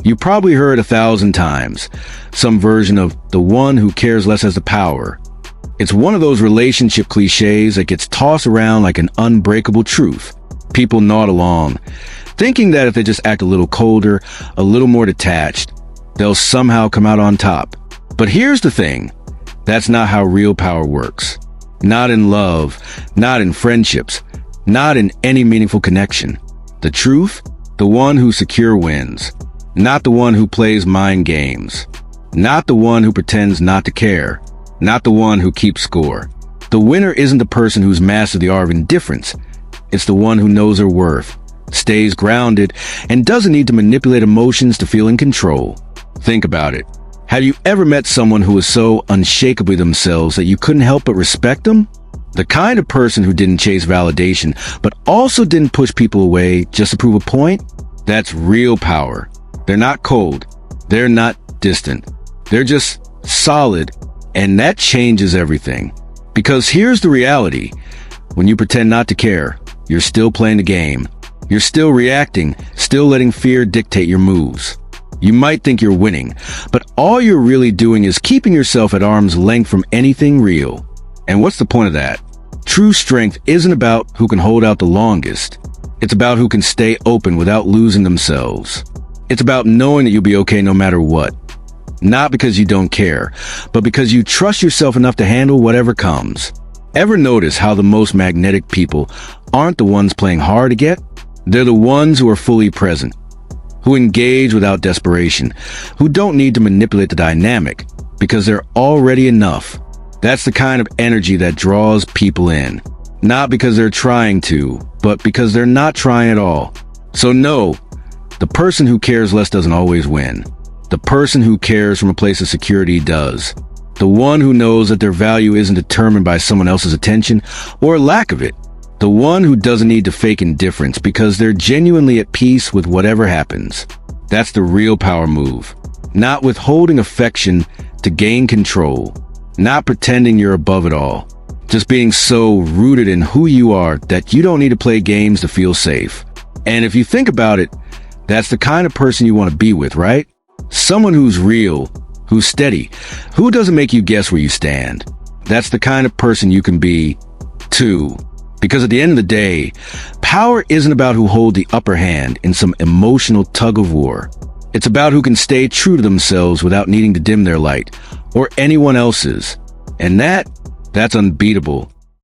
You probably heard 1,000 times some version of the one who cares less has the power. It's one of those relationship cliches that gets tossed around like an unbreakable truth. People nod along, thinking that if they just act a little colder, a little more detached, they'll somehow come out on top. But here's the thing. That's not how real power works. Not in love, not in friendships, not in any meaningful connection. The truth? The one who's secure wins. Not the one who plays mind games. Not the one who pretends not to care. Not the one who keeps score. The winner isn't the person who's mastered the art of indifference. It's the one who knows her worth, stays grounded, and doesn't need to manipulate emotions to feel in control. Think about it. Have you ever met someone who was so unshakably themselves that you couldn't help but respect them? The kind of person who didn't chase validation, but also didn't push people away just to prove a point? That's real power. They're not cold. They're not distant. They're just solid, and that changes everything. Because here's the reality. When you pretend not to care, you're still playing the game. You're still reacting, still letting fear dictate your moves. You might think you're winning, but all you're really doing is keeping yourself at arm's length from anything real. And what's the point of that? True strength isn't about who can hold out the longest. It's about who can stay open without losing themselves. It's about knowing that you'll be okay no matter what. Not because you don't care, but because you trust yourself enough to handle whatever comes. Ever notice how the most magnetic people aren't the ones playing hard to get? They're the ones who are fully present, who engage without desperation, who don't need to manipulate the dynamic because they're already enough. That's the kind of energy that draws people in. Not because they're trying to, but because they're not trying at all. So no, the person who cares less doesn't always win. The person who cares from a place of security does. The one who knows that their value isn't determined by someone else's attention or lack of it. The one who doesn't need to fake indifference because they're genuinely at peace with whatever happens. That's the real power move. Not withholding affection to gain control. Not pretending you're above it all. Just being so rooted in who you are that you don't need to play games to feel safe. And if you think about it, that's the kind of person you want to be with, right? Someone who's real, who's steady, who doesn't make you guess where you stand. That's the kind of person you can be, too. Because at the end of the day, power isn't about who hold the upper hand in some emotional tug of war. It's about who can stay true to themselves without needing to dim their light, or anyone else's. And that's unbeatable.